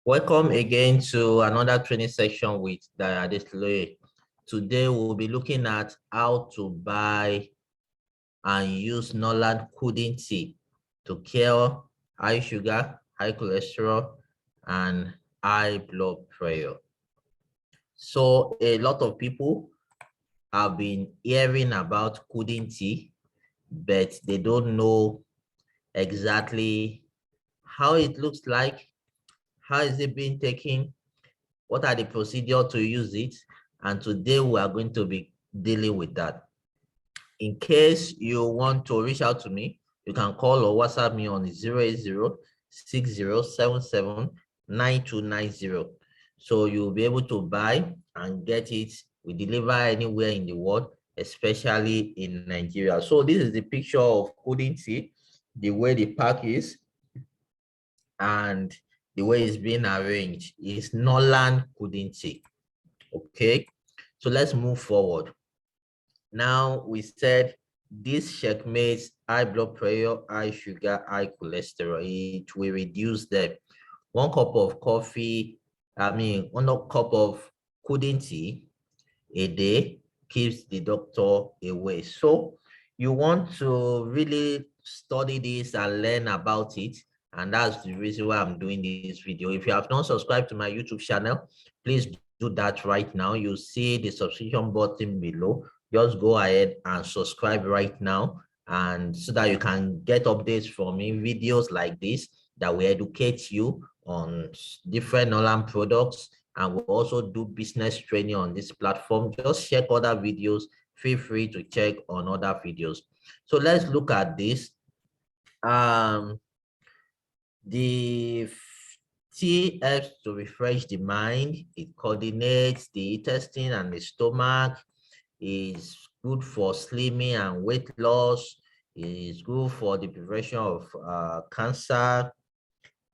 Welcome again to another training session with Diadis. Today we'll be looking at how to buy and use Norland Kuding Tea to cure high sugar, high cholesterol, and high blood pressure. So a lot of people have been hearing about Kuding Tea, but they don't know exactly how it looks like, how is it being taken, what are the procedures to use it, and today we are going to be dealing with that. In case you want to reach out to me, you can call or WhatsApp me on 080-6077-9290. So you'll be able to buy and get it. We deliver anywhere in the world, especially in Nigeria. So this is the picture of Kuding Tea, the way the pack is, and the way it's being arranged is Norland Kuding Tea. Okay, so let's move forward. Now we said this checkmates high blood pressure, high sugar, high cholesterol. It will reduce them. 1 cup of coffee, 1 cup of Kuding Tea a day keeps the doctor away. So you want to really study this and learn about it. And that's the reason why I'm doing this video. If you have not subscribed to my YouTube channel, please do that right now. You'll see the subscription button below. Just go ahead and subscribe right now, and so that you can get updates from me, videos like this that will educate you on different Norland products, and we'll also do business training on this platform. Just check other videos. Feel free to check on other videos. So let's look at this. The tea helps to refresh the mind. It coordinates the intestine and the stomach. Is good for slimming and weight loss. Is good for the prevention of cancer,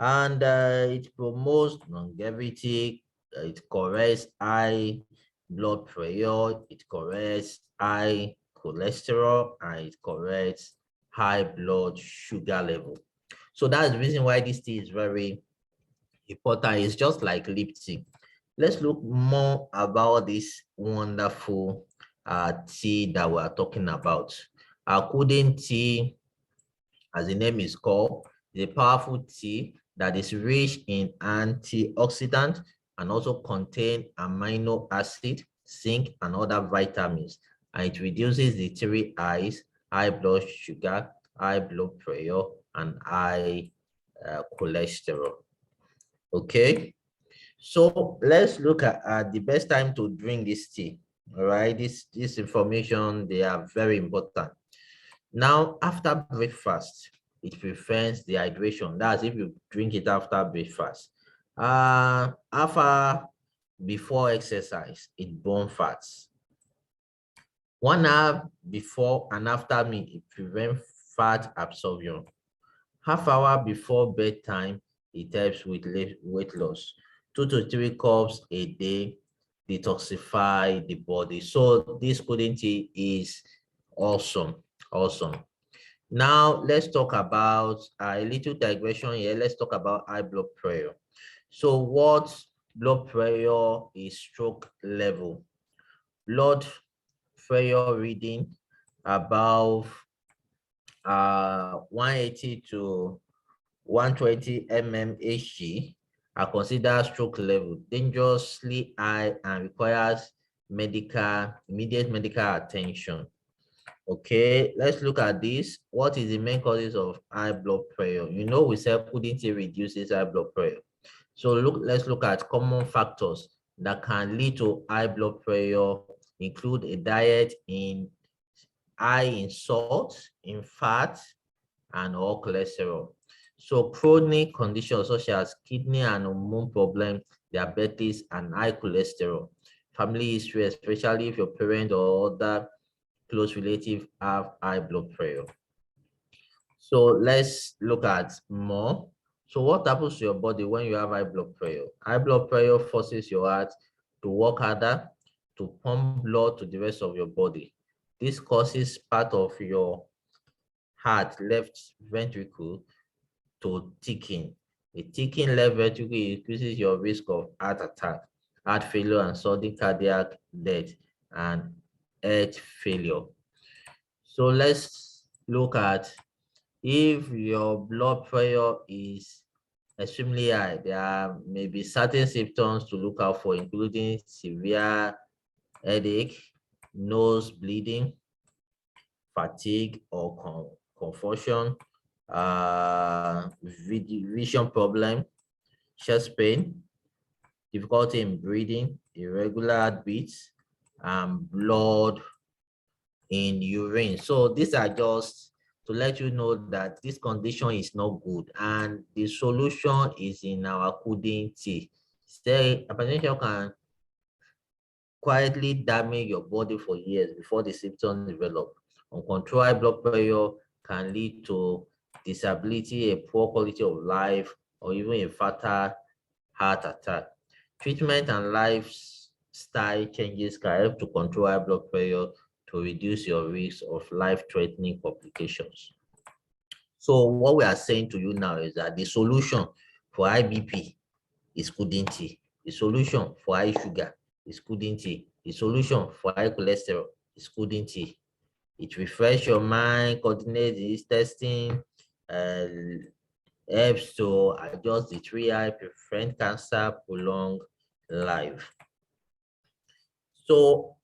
and it promotes longevity. It corrects high blood pressure. It corrects high cholesterol, and it corrects high blood sugar level. So that's the reason why this tea is very important. It's just like lip tea. Let's look more about this wonderful tea that we are talking about. Kuding Tea, as the name is called, is a powerful tea that is rich in antioxidants and also contain amino acid, zinc, and other vitamins. And it reduces the 3 I's: high blood sugar, high blood pressure, and high cholesterol. Okay, so let's look at the best time to drink this tea. All right, this information, they are very important. Now, after breakfast, it prevents dehydration. That's if you drink it after breakfast. After, before exercise, it burns fats. 1 hour before and after meal, it prevents fat absorption. Half hour before bedtime, it helps with weight loss. 2 to 3 cups a day detoxify the body. So this Kuding Tea is awesome. Now let's talk about a little digression here. Let's talk about high blood pressure. So what blood pressure is stroke level? Blood pressure reading above 180 to 120 mmHg are considered stroke level, dangerously high, and requires immediate medical attention. Okay, let's look at this. What is the main causes of high blood pressure? You know, we said Kuding Tea reduces high blood pressure. So let's look at common factors that can lead to high blood pressure. Include a diet high in salt, in fat, and or cholesterol. So chronic conditions such as kidney and hormone problem, diabetes, and high cholesterol. Family history, especially if your parent or other close relative have high blood pressure. So let's look at more. So what happens to your body when you have high blood pressure? High blood pressure forces your heart to work harder, to pump blood to the rest of your body. This causes part of your heart, left ventricle, to thicken. A thickened left ventricle increases your risk of heart attack, heart failure, and sudden cardiac death, and heart failure. So let's look at if your blood pressure is extremely high, there may be certain symptoms to look out for, including severe headache, nose bleeding, fatigue or confusion, vision problem, chest pain, difficulty in breathing, irregular heartbeats, and blood in urine. So these are just to let you know that this condition is not good, and the solution is in our Kuding tea. Say hypertension can quietly damage your body for years before the symptoms develop. Uncontrolled high blood pressure can lead to disability, a poor quality of life, or even a fatal heart attack. Treatment and lifestyle changes can help to control high blood pressure to reduce your risk of life-threatening complications. So what we are saying to you now is that the solution for high BP is Kuding tea. The solution for high sugar is Kuding tea. The solution for high cholesterol is Kuding tea. It refreshes your mind, coordinates this testing, helps to adjust the 3I, prevent cancer, prolong life. So,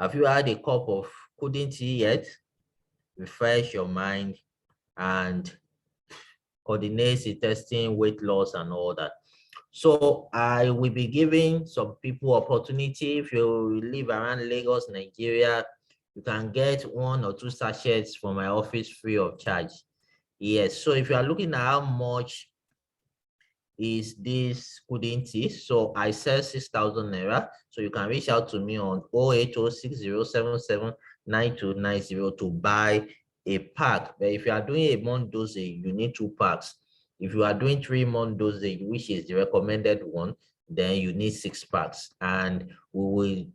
have you had a cup of Kuding tea yet? Refresh your mind and coordinates the testing, weight loss, and all that. So I will be giving some people opportunity. If you live around Lagos, Nigeria, you can get 1 or 2 sachets from my office free of charge. Yes, so if you are looking at how much is this Kuding tea, so I sell 6,000 naira. So you can reach out to me on 08060779290 to buy a pack. But if you are doing a month dosage, you need 2 packs. If you are doing 3-month dosage, which is the recommended one, then you need 6 packs. And we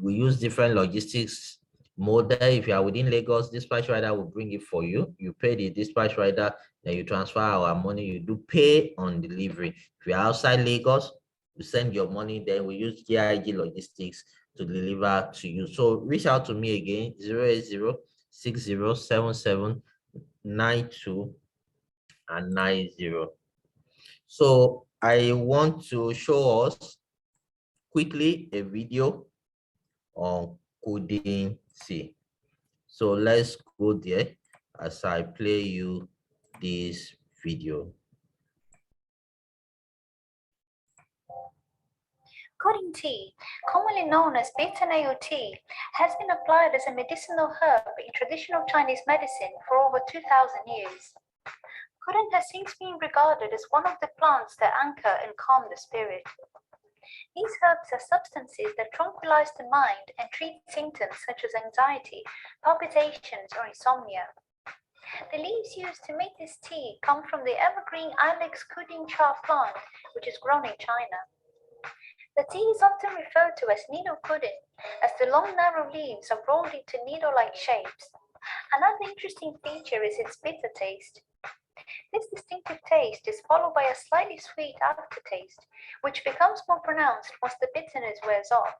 use different logistics model. If you are within Lagos, dispatch rider will bring it for you. You pay the dispatch rider, then you transfer our money. You do pay on delivery. If you're outside Lagos, you send your money, then we use GIG logistics to deliver to you. So reach out to me again, 080607792 and 90. So I want to show us quickly a video on Kuding tea. So let's go there as I play you this video. Kuding tea, commonly known as bitter tea, has been applied as a medicinal herb in traditional Chinese medicine for over 2,000 years. Kuding has since been regarded as one of the plants that anchor and calm the spirit. These herbs are substances that tranquilize the mind and treat symptoms such as anxiety, palpitations, or insomnia. The leaves used to make this tea come from the evergreen Ilex Kuding cha plant, which is grown in China. The tea is often referred to as needle kuding, as the long narrow leaves are rolled into needle-like shapes. Another interesting feature is its bitter taste. This distinctive taste is followed by a slightly sweet aftertaste, which becomes more pronounced once the bitterness wears off.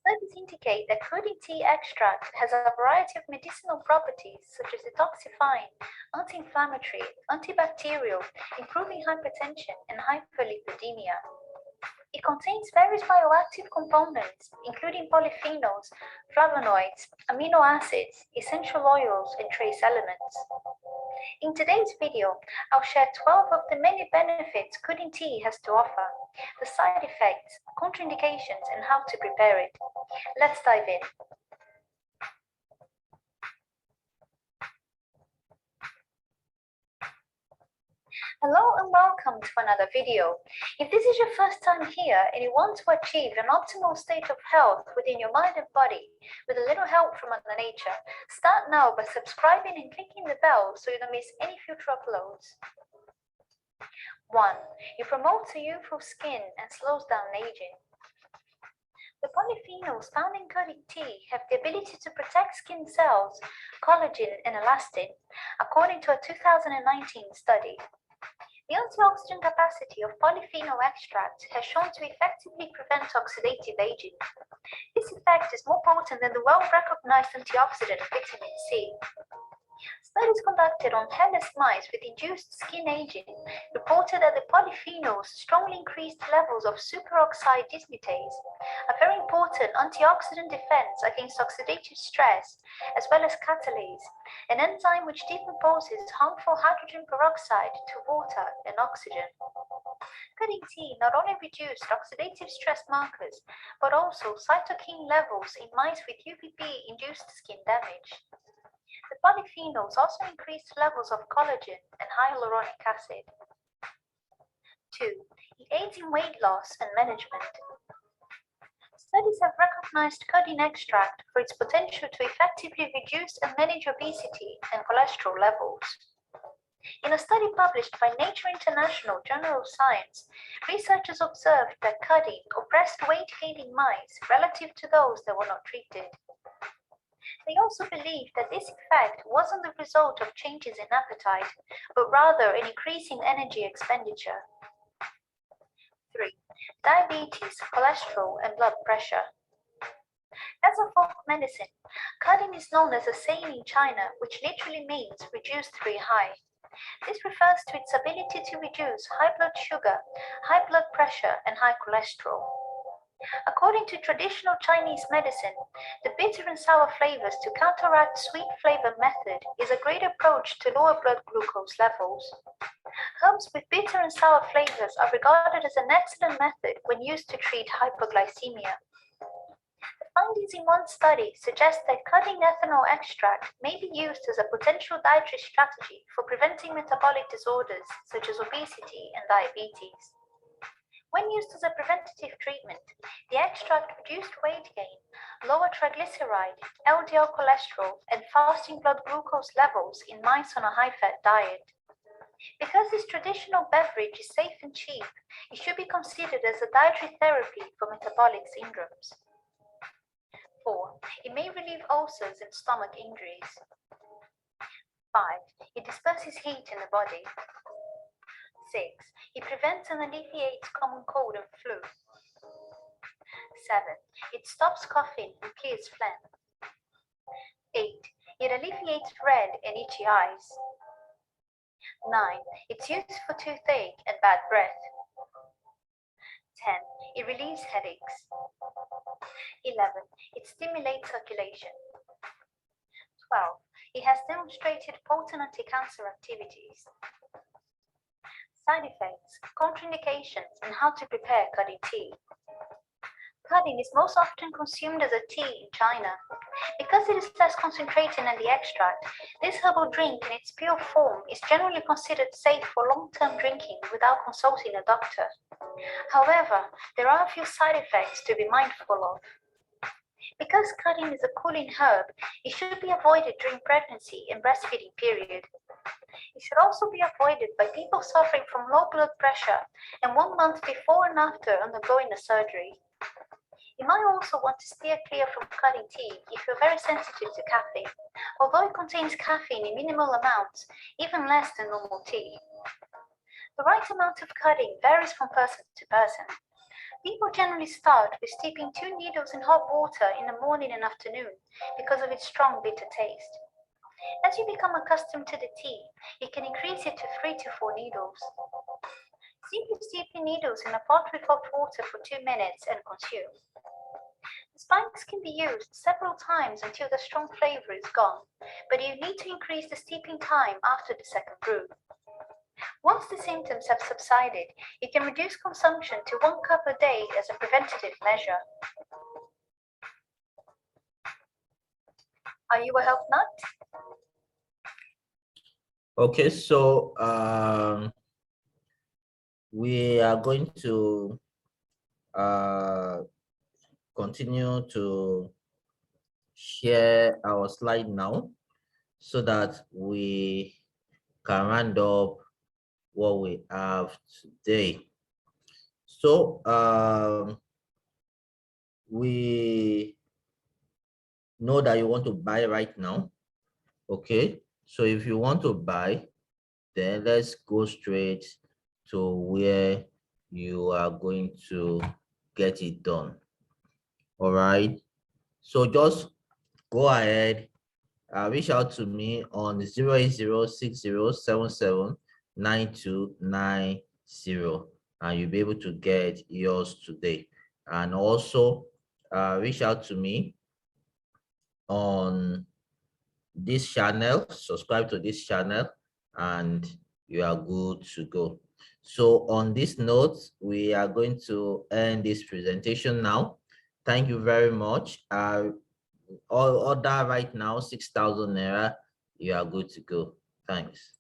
Studies indicate that Kuding tea extract has a variety of medicinal properties such as detoxifying, anti-inflammatory, antibacterial, improving hypertension, and hyperlipidemia. It contains various bioactive components, including polyphenols, flavonoids, amino acids, essential oils, and trace elements. In today's video, I'll share 12 of the many benefits Kuding tea has to offer, the side effects, contraindications, and how to prepare it. Let's dive in. Hello and welcome to another video. If this is your first time here and you want to achieve an optimal state of health within your mind and body with a little help from Mother Nature, start now by subscribing and clicking the bell so you don't miss any future uploads. 1. It promotes a youthful skin and slows down aging. The polyphenols found in Kuding tea have the ability to protect skin cells, collagen, and elastin, according to a 2019 study. The antioxidant capacity of polyphenol extracts has shown to effectively prevent oxidative aging. This effect is more potent than the well-recognized antioxidant vitamin C. Studies conducted on hairless mice with induced skin aging reported that the polyphenols strongly increased levels of superoxide dismutase, a very important antioxidant defense against oxidative stress, as well as catalase, an enzyme which decomposes harmful hydrogen peroxide to water and oxygen. Kuding tea not only reduced oxidative stress markers, but also cytokine levels in mice with UVB-induced skin damage. The polyphenols also increased levels of collagen and hyaluronic acid. 2. It aids in weight loss and management. Studies have recognized kuding extract for its potential to effectively reduce and manage obesity and cholesterol levels. In a study published by Nature International Journal of Science, researchers observed that kuding oppressed weight gain in mice relative to those that were not treated. They also believed that this effect wasn't the result of changes in appetite, but rather an increase in energy expenditure. 3. Diabetes, cholesterol, and blood pressure. As a folk medicine, kuding is known as a saying in China, which literally means reduced very high. This refers to its ability to reduce high blood sugar, high blood pressure, and high cholesterol. According to traditional Chinese medicine, the bitter and sour flavors to counteract sweet flavor method is a great approach to lower blood glucose levels. Herbs with bitter and sour flavors are regarded as an excellent method when used to treat hypoglycemia. The findings in one study suggest that kuding ethanol extract may be used as a potential dietary strategy for preventing metabolic disorders such as obesity and diabetes. When used as a preventative treatment, the extract reduced weight gain, lower triglyceride, LDL cholesterol, and fasting blood glucose levels in mice on a high-fat diet. Because this traditional beverage is safe and cheap, it should be considered as a dietary therapy for metabolic syndromes. 4. It may relieve ulcers and stomach injuries. 5. It disperses heat in the body. 6. It prevents and alleviates common cold and flu. 7. It stops coughing and clears phlegm. 8. It alleviates red and itchy eyes. 9. It's used for toothache and bad breath. 10. It relieves headaches. 11. It stimulates circulation. 12. It has demonstrated potent anti-cancer activities. Side effects, contraindications, and how to prepare kuding tea. Kuding is most often consumed as a tea in China. Because it is less concentrated than the extract, this herbal drink in its pure form is generally considered safe for long-term drinking without consulting a doctor. However, there are a few side effects to be mindful of. Because kuding is a cooling herb, it should be avoided during pregnancy and breastfeeding period. It should also be avoided by people suffering from low blood pressure and 1 month before and after undergoing a surgery. You might also want to steer clear from kuding tea if you're very sensitive to caffeine, although it contains caffeine in minimal amounts, even less than normal tea. The right amount of kuding varies from person to person. People generally start with steeping 2 needles in hot water in the morning and afternoon because of its strong bitter taste. As you become accustomed to the tea, you can increase it to 3 to 4 needles. Simply steep the needles in a pot with hot water for 2 minutes and consume. The spikes can be used several times until the strong flavor is gone, but you need to increase the steeping time after the second brew. Once the symptoms have subsided, you can reduce consumption to 1 cup a day as a preventative measure. Are you a health nut? Okay, so we are going to continue to share our slide now so that we can round up what we have today. So we know that you want to buy right now. Okay, so if you want to buy, then let's go straight to where you are going to get it done. All right. So just go ahead, reach out to me on 08060779290, and you'll be able to get yours today. And also reach out to me on this channel, subscribe to this channel, and you are good to go. So on this note, we are going to end this presentation now. Thank you very much. Order right now 6,000 naira. You are good to go. Thanks.